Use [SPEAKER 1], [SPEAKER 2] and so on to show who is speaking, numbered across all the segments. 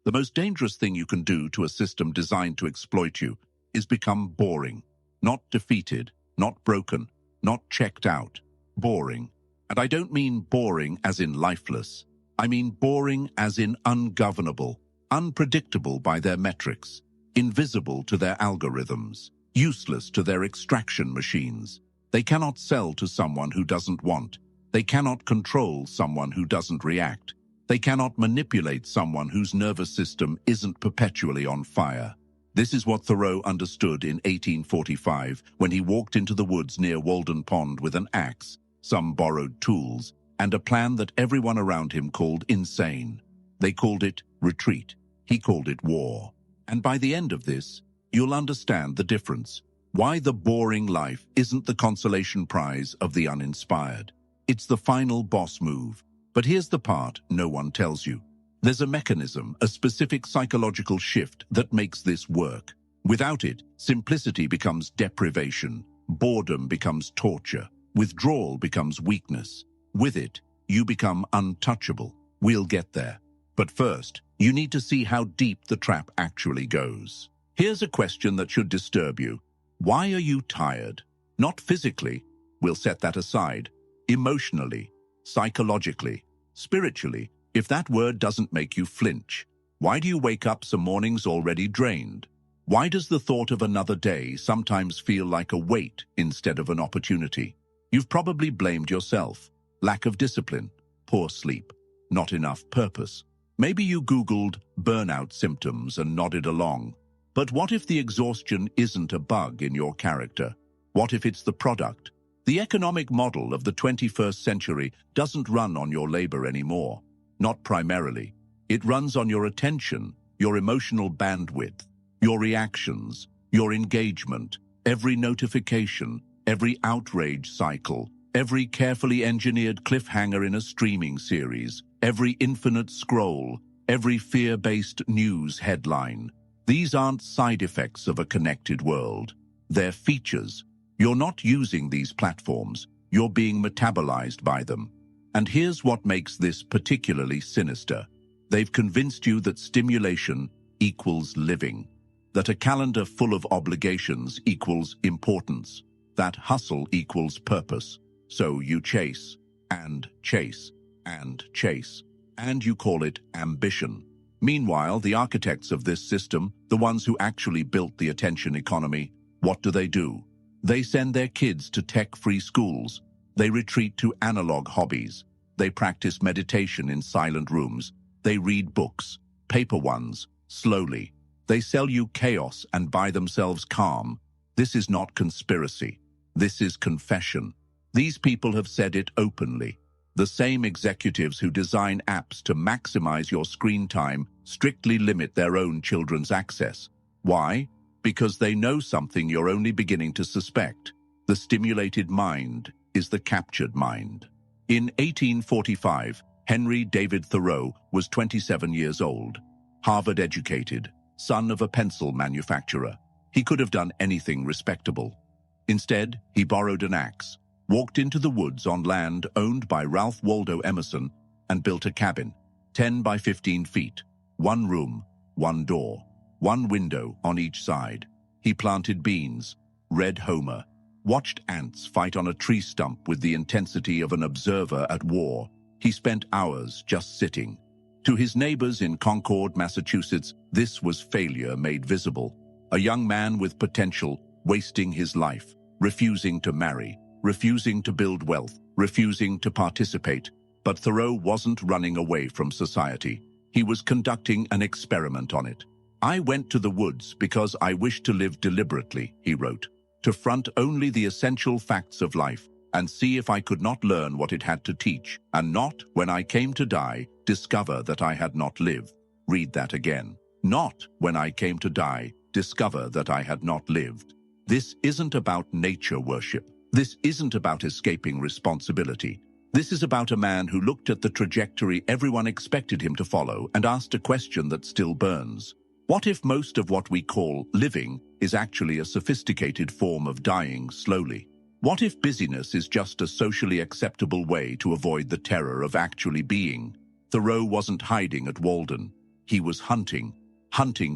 [SPEAKER 1] The most dangerous thing you can do to a system designed to exploit you is become boring. Not defeated, not broken, not checked out. Boring. And I don't mean boring as in lifeless. I mean boring as in ungovernable, unpredictable by their metrics, invisible to their algorithms, useless to their extraction machines. They cannot sell to someone who doesn't want. They cannot control someone who doesn't react. They cannot manipulate someone whose nervous system isn't perpetually on fire. This is what Thoreau understood in 1845 when he walked into the woods near Walden Pond with an axe, some borrowed tools, and a plan that everyone around him called insane. They called it retreat. He called it war. And by the end of this, you'll understand the difference. Why the boring life isn't the consolation prize of the uninspired. It's the final boss move. But here's the part no one tells you. There's a mechanism, a specific psychological shift that makes this work. Without it, simplicity becomes deprivation, boredom becomes torture, withdrawal becomes weakness. With it, you become untouchable. We'll get there. But first, you need to see how deep the trap actually goes. Here's a question that should disturb you. Why are you tired? Not physically. We'll set that aside. Emotionally, psychologically, spiritually. If that word doesn't make you flinch, why do you wake up some mornings already drained? Why does the thought of another day sometimes feel like a weight instead of an opportunity? You've probably blamed yourself. Lack of discipline, poor sleep, not enough purpose. Maybe you Googled burnout symptoms and nodded along. But what if the exhaustion isn't a bug in your character? What if it's the product? The economic model of the 21st century doesn't run on your labor anymore. Not primarily. It runs on your attention, your emotional bandwidth, your reactions, your engagement, every notification, every outrage cycle, every carefully engineered cliffhanger in a streaming series, every infinite scroll, every fear-based news headline. These aren't side effects of a connected world. They're features. You're not using these platforms. You're being metabolized by them. And here's what makes this particularly sinister. They've convinced you that stimulation equals living, that a calendar full of obligations equals importance, that hustle equals purpose. So you chase, and chase, and chase, and you call it ambition. Meanwhile, the architects of this system, the ones who actually built the attention economy, what do? They send their kids to tech-free schools. They retreat to analog hobbies. They practice meditation in silent rooms. They read books, paper ones, slowly. They sell you chaos and buy themselves calm. This is not conspiracy. This is confession. These people have said it openly. The same executives who design apps to maximize your screen time strictly limit their own children's access. Why? Because they know something you're only beginning to suspect. The stimulated mind is the captured mind. In 1845, Henry David Thoreau was 27 years old, Harvard-educated, son of a pencil manufacturer. He could have done anything respectable. Instead, he borrowed an axe, walked into the woods on land owned by Ralph Waldo Emerson, and built a cabin, 10 by 15 feet, one room, one door, one window on each side. He planted beans, read Homer, watched ants fight on a tree stump with the intensity of an observer at war. He spent hours just sitting. To his neighbors in Concord, Massachusetts, this was failure made visible. A young man with potential, wasting his life, refusing to marry, refusing to build wealth, refusing to participate. But Thoreau wasn't running away from society. He was conducting an experiment on it. I went to the woods because I wished to live deliberately, he wrote, to front only the essential facts of life and see if I could not learn what it had to teach, and not, when I came to die, discover that I had not lived. Read that again. Not, when I came to die, discover that I had not lived. This isn't about nature worship. This isn't about escaping responsibility. This is about a man who looked at the trajectory everyone expected him to follow and asked a question that still burns. What if most of what we call living is actually a sophisticated form of dying slowly? What if busyness is just a socially acceptable way to avoid the terror of actually being? Thoreau wasn't hiding at Walden. He was hunting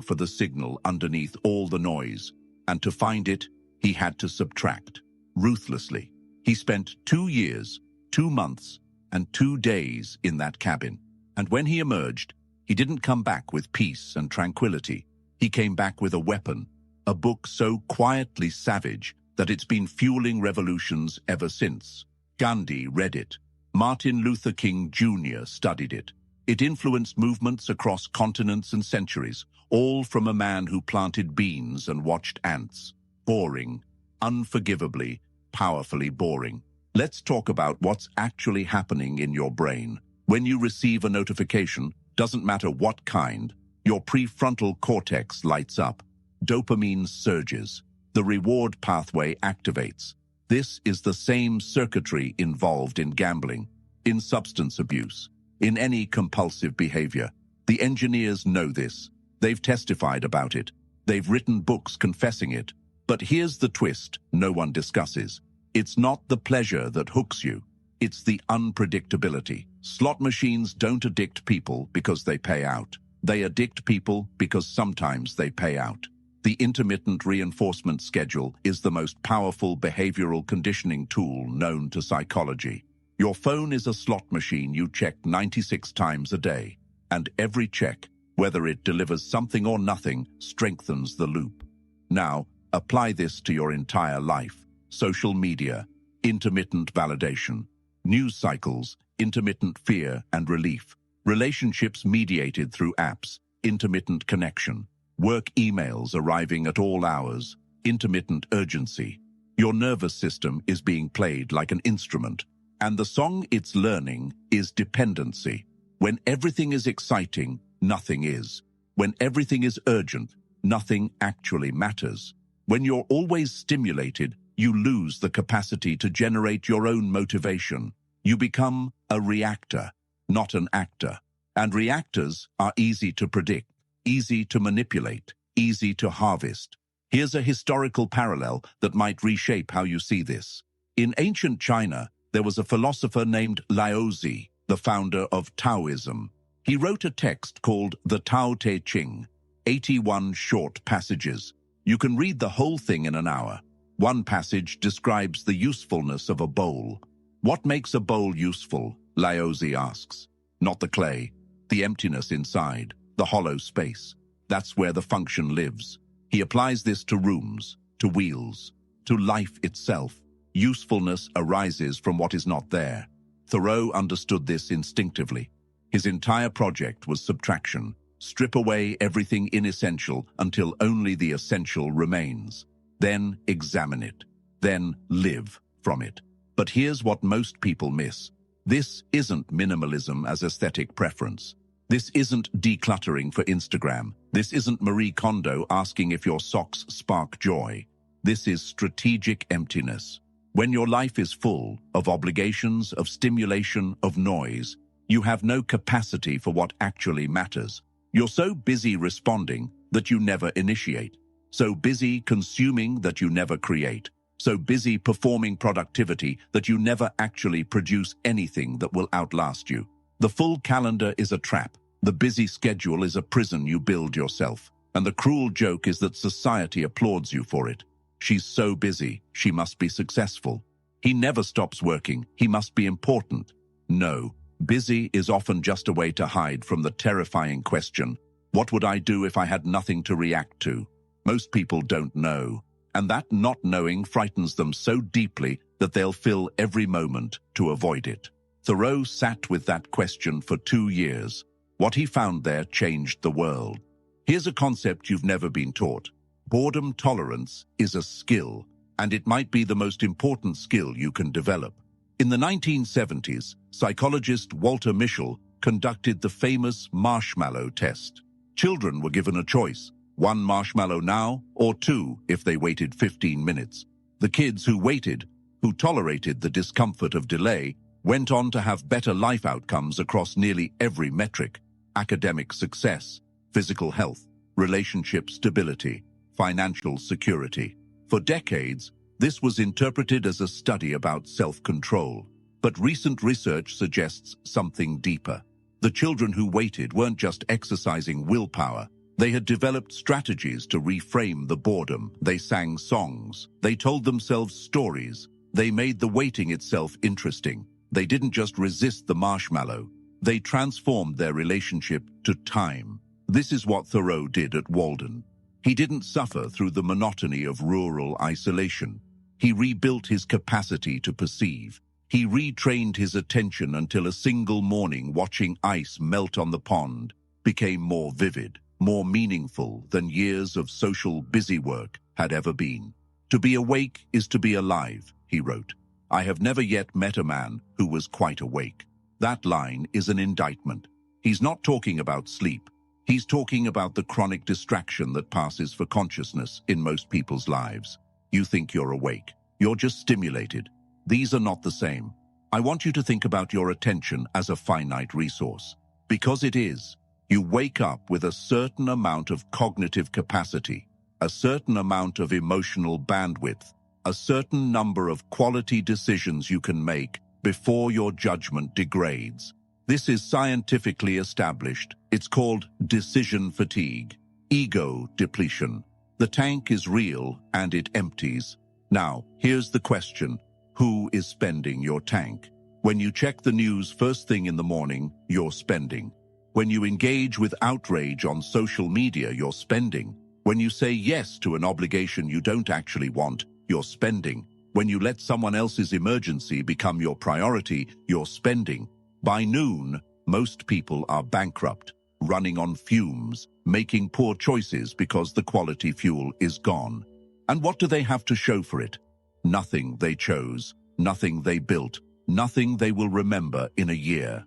[SPEAKER 1] for the signal underneath all the noise, and to find it, he had to subtract, ruthlessly. He spent 2 years, 2 months, and 2 days in that cabin. And when he emerged, he didn't come back with peace and tranquility. He came back with a weapon, a book so quietly savage that it's been fueling revolutions ever since. Gandhi read it. Martin Luther King Jr. studied it. It influenced movements across continents and centuries, all from a man who planted beans and watched ants. Boring, unforgivably, powerfully boring. Let's talk about what's actually happening in your brain. When you receive a notification, doesn't matter what kind, your prefrontal cortex lights up. Dopamine surges. The reward pathway activates. This is the same circuitry involved in gambling, in substance abuse, in any compulsive behavior. The engineers know this. They've testified about it. They've written books confessing it. But here's the twist no one discusses. It's not the pleasure that hooks you. It's the unpredictability. Slot machines don't addict people because they pay out. They addict people because sometimes they pay out. The intermittent reinforcement schedule is the most powerful behavioral conditioning tool known to psychology. Your phone is a slot machine you check 96 times a day, and every check, whether it delivers something or nothing, strengthens the loop. Now, apply this to your entire life. Social media, intermittent validation. News cycles, intermittent fear and relief. Relationships mediated through apps, intermittent connection. Work emails arriving at all hours, intermittent urgency. Your nervous system is being played like an instrument, and the song it's learning is dependency. When everything is exciting, nothing is. When everything is urgent, nothing actually matters. When you're always stimulated, you lose the capacity to generate your own motivation. You become a reactor, not an actor. And reactors are easy to predict, easy to manipulate, easy to harvest. Here's a historical parallel that might reshape how you see this. In ancient China, there was a philosopher named Lao Tzu, the founder of Taoism. He wrote a text called the Tao Te Ching, 81 short passages. You can read the whole thing in an hour. One passage describes the usefulness of a bowl. What makes a bowl useful? Lao Tzu asks. Not the clay, the emptiness inside, the hollow space. That's where the function lives. He applies this to rooms, to wheels, to life itself. Usefulness arises from what is not there. Thoreau understood this instinctively. His entire project was subtraction. Strip away everything inessential until only the essential remains. Then examine it. Then live from it. But here's what most people miss. This isn't minimalism as aesthetic preference. This isn't decluttering for Instagram. This isn't Marie Kondo asking if your socks spark joy. This is strategic emptiness. When your life is full of obligations, of stimulation, of noise, you have no capacity for what actually matters. You're so busy responding that you never initiate. So busy consuming that you never create. So busy performing productivity that you never actually produce anything that will outlast you. The full calendar is a trap. The busy schedule is a prison you build yourself. And the cruel joke is that society applauds you for it. She's so busy, she must be successful. He never stops working, he must be important. No, busy is often just a way to hide from the terrifying question, what would I do if I had nothing to react to? Most people don't know, and that not knowing frightens them so deeply that they'll fill every moment to avoid it. Thoreau sat with that question for 2 years. What he found there changed the world. Here's a concept you've never been taught. Boredom tolerance is a skill, and it might be the most important skill you can develop. In the 1970s, psychologist Walter Mischel conducted the famous marshmallow test. Children were given a choice, 1 marshmallow now or 2 if they waited 15 minutes. The kids who waited, who tolerated the discomfort of delay, went on to have better life outcomes across nearly every metric: academic success, physical health, relationship stability, financial security. For decades, this was interpreted as a study about self-control. But recent research suggests something deeper. The children who waited weren't just exercising willpower. They had developed strategies to reframe the boredom. They sang songs. They told themselves stories. They made the waiting itself interesting. They didn't just resist the marshmallow. They transformed their relationship to time. This is what Thoreau did at Walden. He didn't suffer through the monotony of rural isolation. He rebuilt his capacity to perceive. He retrained his attention until a single morning watching ice melt on the pond became more vivid, more meaningful than years of social busywork had ever been. To be awake is to be alive, he wrote. I have never yet met a man who was quite awake. That line is an indictment. He's not talking about sleep. He's talking about the chronic distraction that passes for consciousness in most people's lives. You think you're awake. You're just stimulated. These are not the same. I want you to think about your attention as a finite resource. Because it is. You wake up with a certain amount of cognitive capacity, a certain amount of emotional bandwidth, a certain number of quality decisions you can make before your judgment degrades. This is scientifically established. It's called decision fatigue, ego depletion. The tank is real and it empties. Now, here's the question. Who is spending your tank? When you check the news first thing in the morning, you're spending. When you engage with outrage on social media, you're spending. When you say yes to an obligation you don't actually want, you're spending. When you let someone else's emergency become your priority, you're spending. By noon, most people are bankrupt, running on fumes, making poor choices because the quality fuel is gone. And what do they have to show for it? Nothing they chose, nothing they built, nothing they will remember in a year.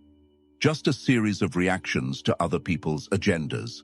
[SPEAKER 1] Just a series of reactions to other people's agendas.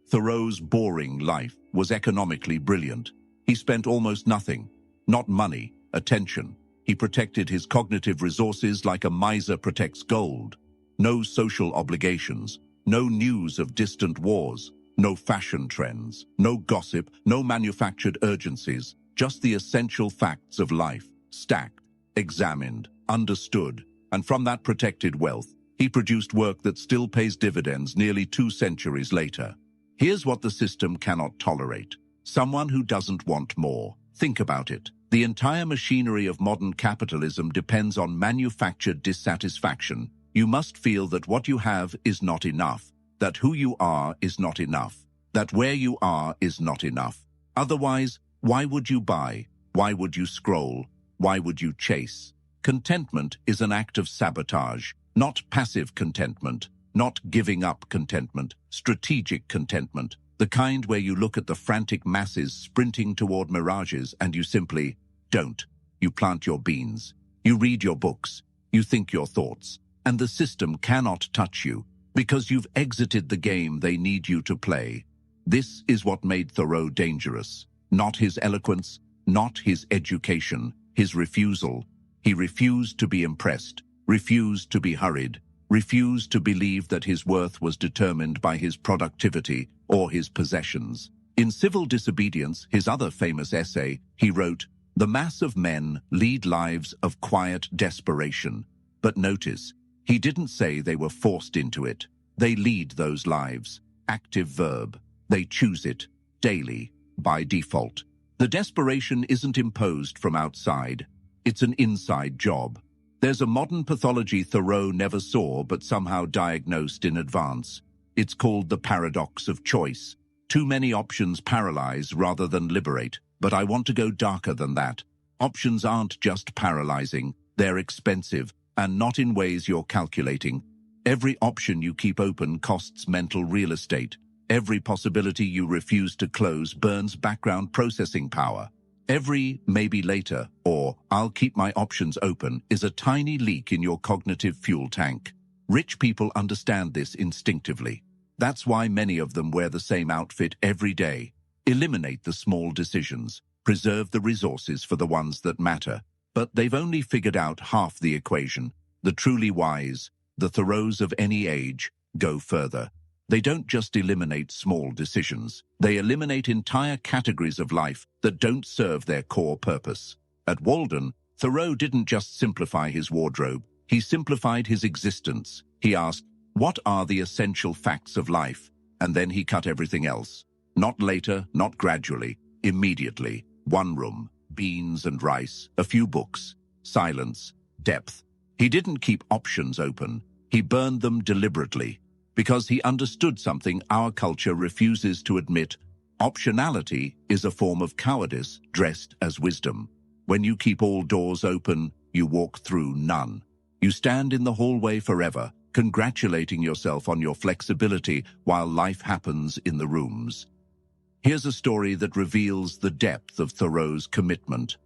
[SPEAKER 1] Thoreau's boring life was economically brilliant. He spent almost nothing. Not money, attention. He protected his cognitive resources like a miser protects gold. No social obligations, no news of distant wars, no fashion trends, no gossip, no manufactured urgencies, just the essential facts of life, stacked, examined, understood, and from that protected wealth, he produced work that still pays dividends nearly 2 centuries later. Here's what the system cannot tolerate. Someone who doesn't want more. Think about it. The entire machinery of modern capitalism depends on manufactured dissatisfaction. You must feel that what you have is not enough, that who you are is not enough, that where you are is not enough. Otherwise, why would you buy? Why would you scroll? Why would you chase? Contentment is an act of sabotage, not passive contentment, not giving up contentment, strategic contentment. The kind where you look at the frantic masses sprinting toward mirages and you simply don't. You plant your beans. You read your books. You think your thoughts. And the system cannot touch you because you've exited the game they need you to play. This is what made Thoreau dangerous. Not his eloquence, not his education, his refusal. He refused to be impressed, refused to be hurried, refused to believe that his worth was determined by his productivity or his possessions. In Civil Disobedience, his other famous essay, he wrote, "The mass of men lead lives of quiet desperation." But notice, he didn't say they were forced into it. They lead those lives. Active verb. They choose it, daily, by default. The desperation isn't imposed from outside. It's an inside job. There's a modern pathology Thoreau never saw but somehow diagnosed in advance. It's called the paradox of choice. Too many options paralyze rather than liberate, but I want to go darker than that. Options aren't just paralyzing, they're expensive, and not in ways you're calculating. Every option you keep open costs mental real estate. Every possibility you refuse to close burns background processing power. Every maybe later or I'll keep my options open is a tiny leak in your cognitive fuel tank. Rich people understand this instinctively. That's why many of them wear the same outfit every day. Eliminate the small decisions. Preserve the resources for the ones that matter. But they've only figured out half the equation. The truly wise, the Thoreaus of any age, go further. They don't just eliminate small decisions. They eliminate entire categories of life that don't serve their core purpose. At Walden, Thoreau didn't just simplify his wardrobe. He simplified his existence. He asked, What are the essential facts of life? And then he cut everything else. Not later, not gradually, immediately. One room, beans and rice, a few books, silence, depth. He didn't keep options open. He burned them deliberately, because he understood something our culture refuses to admit. Optionality is a form of cowardice dressed as wisdom. When you keep all doors open, you walk through none. You stand in the hallway forever, congratulating yourself on your flexibility while life happens in the rooms. Here's a story that reveals the depth of Thoreau's commitment.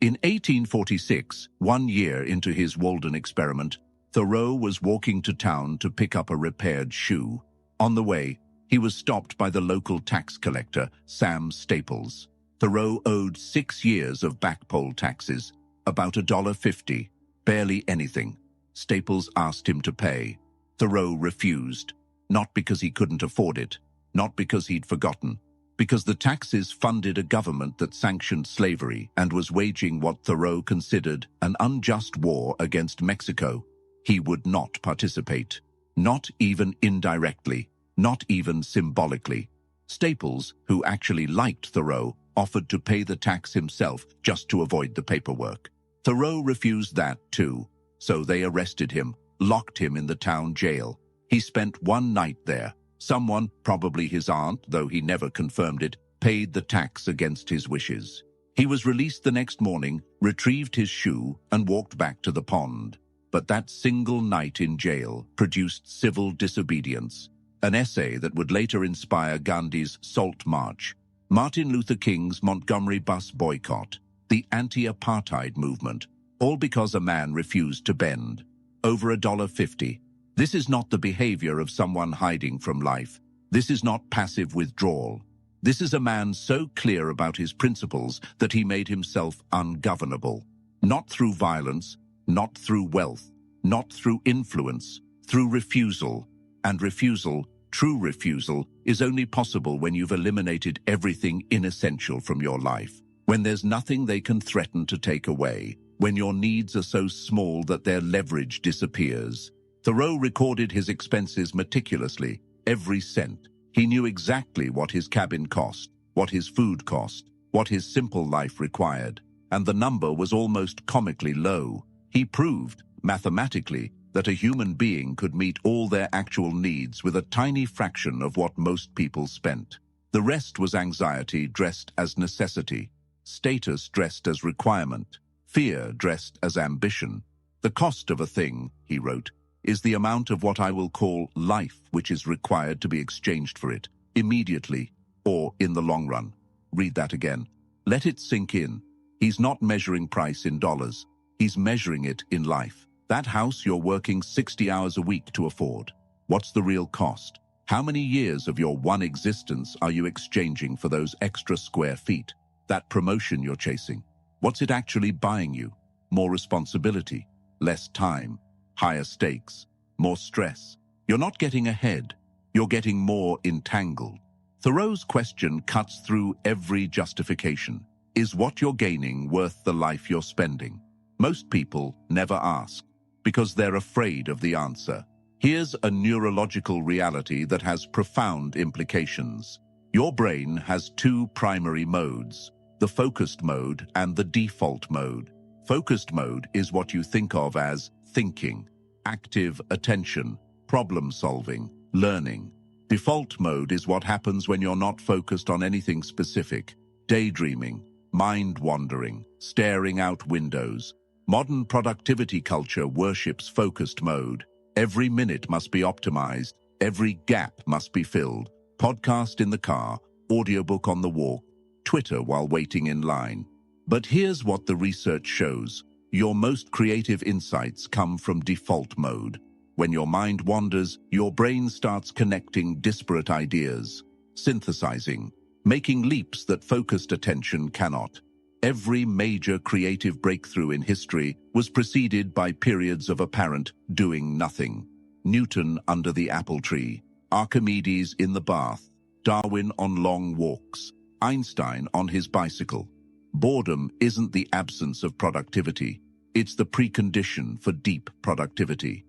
[SPEAKER 1] In 1846, 1 year into his Walden experiment, Thoreau was walking to town to pick up a repaired shoe. On the way, he was stopped by the local tax collector, Sam Staples. Thoreau owed 6 years of backpole taxes, about $1.50, barely anything. Staples asked him to pay. Thoreau refused, not because he couldn't afford it, not because he'd forgotten, because the taxes funded a government that sanctioned slavery and was waging what Thoreau considered an unjust war against Mexico. He would not participate, not even indirectly, not even symbolically. Staples, who actually liked Thoreau, offered to pay the tax himself just to avoid the paperwork. Thoreau refused that too, so they arrested him, locked him in the town jail. He spent 1 night there. Someone, probably his aunt, though he never confirmed it, paid the tax against his wishes. He was released the next morning, retrieved his shoe, and walked back to the pond. But that single night in jail produced Civil Disobedience, an essay that would later inspire Gandhi's Salt March, Martin Luther King's Montgomery bus boycott, the anti-apartheid movement, all because a man refused to bend. Over $1.50. This is not the behavior of someone hiding from life. This is not passive withdrawal. This is a man so clear about his principles that he made himself ungovernable. Not through violence, not through wealth, not through influence, through refusal. And refusal, true refusal, is only possible when you've eliminated everything inessential from your life, when there's nothing they can threaten to take away, when your needs are so small that their leverage disappears. Thoreau recorded his expenses meticulously, every cent. He knew exactly what his cabin cost, what his food cost, what his simple life required, and the number was almost comically low. He proved, mathematically, that a human being could meet all their actual needs with a tiny fraction of what most people spent. The rest was anxiety dressed as necessity, status dressed as requirement, fear dressed as ambition. The cost of a thing, he wrote, is the amount of what I will call life which is required to be exchanged for it, immediately or in the long run. Read that again. Let it sink in. He's not measuring price in dollars. He's measuring it in life. That house you're working 60 hours a week to afford. What's the real cost? How many years of your one existence are you exchanging for those extra square feet? That promotion you're chasing. What's it actually buying you? More responsibility, less time, higher stakes, more stress. You're not getting ahead. You're getting more entangled. Thoreau's question cuts through every justification. Is what you're gaining worth the life you're spending? Most people never ask, because they're afraid of the answer. Here's a neurological reality that has profound implications. Your brain has 2 primary modes, the focused mode and the default mode. Focused mode is what you think of as thinking, active attention, problem-solving, learning. Default mode is what happens when you're not focused on anything specific, daydreaming, mind-wandering, staring out windows. Modern productivity culture worships focused mode. Every minute must be optimized, every gap must be filled. Podcast in the car, audiobook on the walk, Twitter while waiting in line. But here's what the research shows. Your most creative insights come from default mode. When your mind wanders, your brain starts connecting disparate ideas, synthesizing, making leaps that focused attention cannot. Every major creative breakthrough in history was preceded by periods of apparent doing nothing. Newton under the apple tree, Archimedes in the bath, Darwin on long walks, Einstein on his bicycle. Boredom isn't the absence of productivity. It's the precondition for deep productivity.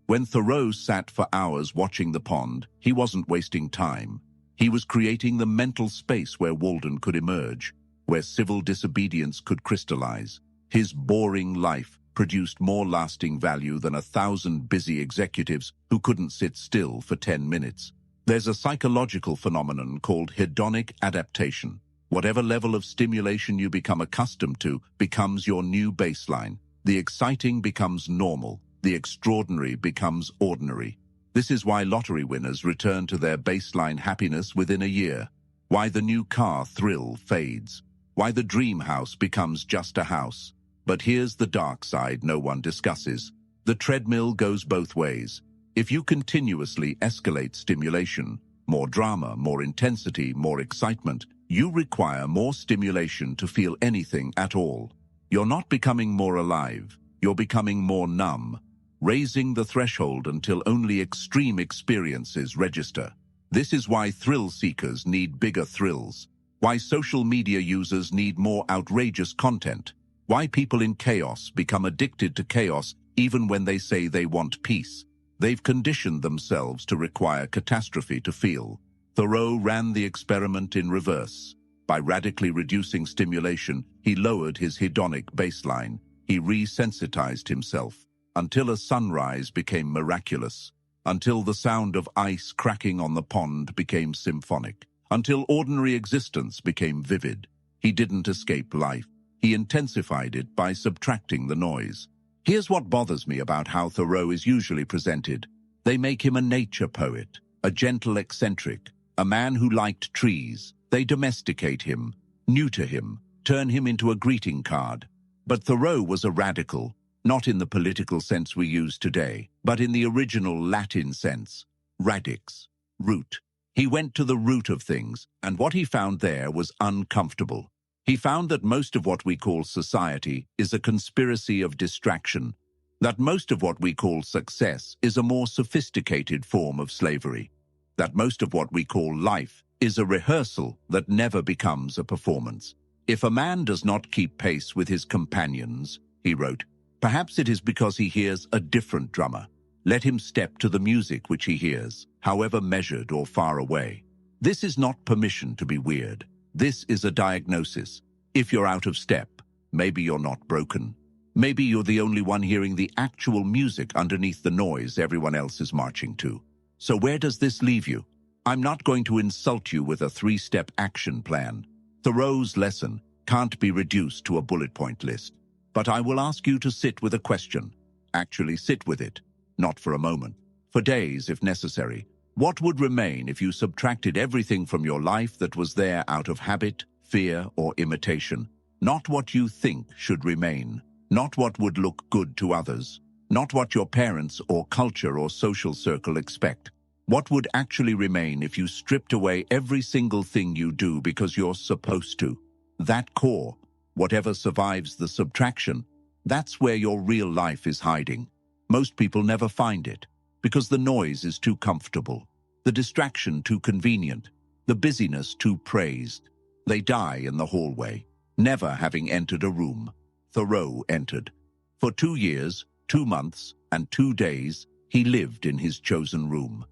[SPEAKER 1] When Thoreau sat for hours watching the pond, he wasn't wasting time. He was creating the mental space where Walden could emerge, where civil disobedience could crystallize. His boring life produced more lasting value than 1,000 busy executives who couldn't sit still for 10 minutes. There's a psychological phenomenon called hedonic adaptation. Whatever level of stimulation you become accustomed to becomes your new baseline. The exciting becomes normal. The extraordinary becomes ordinary. This is why lottery winners return to their baseline happiness within a year. Why the new car thrill fades. Why the dream house becomes just a house. But here's the dark side no one discusses. The treadmill goes both ways. If you continuously escalate stimulation, more drama, more intensity, more excitement, you require more stimulation to feel anything at all. You're not becoming more alive. You're becoming more numb, raising the threshold until only extreme experiences register. This is why thrill seekers need bigger thrills. Why social media users need more outrageous content. Why people in chaos become addicted to chaos even when they say they want peace. They've conditioned themselves to require catastrophe to feel. Thoreau ran the experiment in reverse. By radically reducing stimulation, he lowered his hedonic baseline. He resensitized himself until a sunrise became miraculous, until the sound of ice cracking on the pond became symphonic, until ordinary existence became vivid. He didn't escape life. He intensified it by subtracting the noise. Here's what bothers me about how Thoreau is usually presented. They make him a nature poet, a gentle eccentric, a man who liked trees. They domesticate him, neuter him, turn him into a greeting card. But Thoreau was a radical, not in the political sense we use today, but in the original Latin sense, radix, root. He went to the root of things, and what he found there was uncomfortable. He found that most of what we call society is a conspiracy of distraction, that most of what we call success is a more sophisticated form of slavery, that most of what we call life is a rehearsal that never becomes a performance. If a man does not keep pace with his companions, he wrote, perhaps it is because he hears a different drummer. Let him step to the music which he hears, however measured or far away. This is not permission to be weird. This is a diagnosis. If you're out of step, maybe you're not broken. Maybe you're the only one hearing the actual music underneath the noise everyone else is marching to. So where does this leave you? I'm not going to insult you with a 3-step action plan. Thoreau's lesson can't be reduced to a bullet point list. But I will ask you to sit with a question. Actually sit with it, not for a moment, for days if necessary. What would remain if you subtracted everything from your life that was there out of habit, fear, or imitation? Not what you think should remain, not what would look good to others, not what your parents or culture or social circle expect. What would actually remain if you stripped away every single thing you do because you're supposed to? That core, whatever survives the subtraction, that's where your real life is hiding. Most people never find it, because the noise is too comfortable, the distraction too convenient, the busyness too praised. They die in the hallway, never having entered a room. Thoreau entered. For 2 years, 2 months, and 2 days, he lived in his chosen room.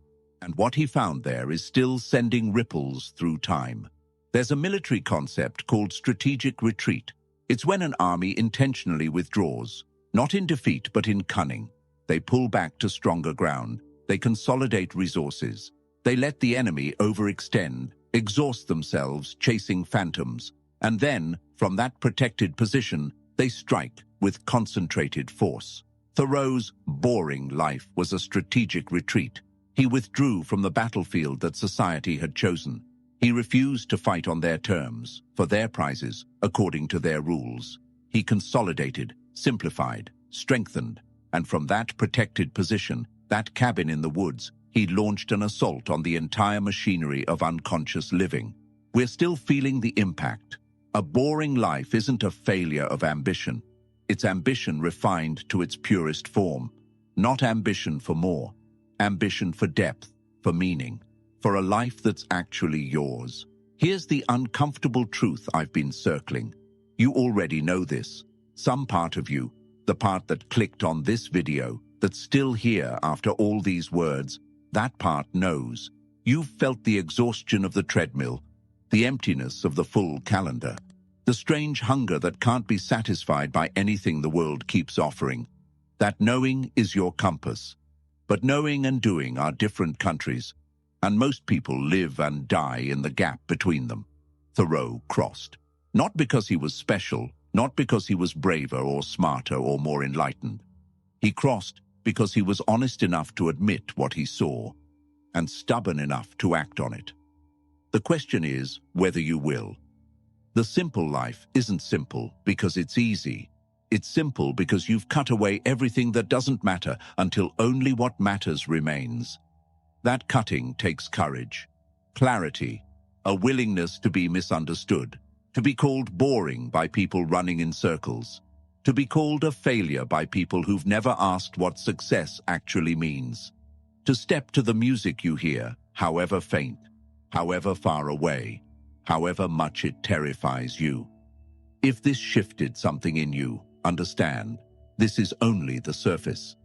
[SPEAKER 1] And what he found there is still sending ripples through time. There's a military concept called strategic retreat. It's when an army intentionally withdraws, not in defeat but in cunning. They pull back to stronger ground. They consolidate resources. They let the enemy overextend, exhaust themselves chasing phantoms. And then, from that protected position, they strike with concentrated force. Thoreau's boring life was a strategic retreat. He withdrew from the battlefield that society had chosen. He refused to fight on their terms, for their prizes, according to their rules. He consolidated, simplified, strengthened, and from that protected position, that cabin in the woods, he launched an assault on the entire machinery of unconscious living. We're still feeling the impact. A boring life isn't a failure of ambition. It's ambition refined to its purest form. Not ambition for more. Ambition for depth, for meaning, for a life that's actually yours. Here's the uncomfortable truth I've been circling. You already know this. Some part of you, the part that clicked on this video, that's still here after all these words, that part knows. You've felt the exhaustion of the treadmill, the emptiness of the full calendar, the strange hunger that can't be satisfied by anything the world keeps offering. That knowing is your compass. But knowing and doing are different countries, and most people live and die in the gap between them. Thoreau crossed. Not because he was special, not because he was braver or smarter or more enlightened. He crossed because he was honest enough to admit what he saw, and stubborn enough to act on it. The question is whether you will. The simple life isn't simple because it's easy. It's simple because you've cut away everything that doesn't matter until only what matters remains. That cutting takes courage, clarity, a willingness to be misunderstood, to be called boring by people running in circles, to be called a failure by people who've never asked what success actually means, to step to the music you hear, however faint, however far away, however much it terrifies you. If this shifted something in you, understand, this is only the surface.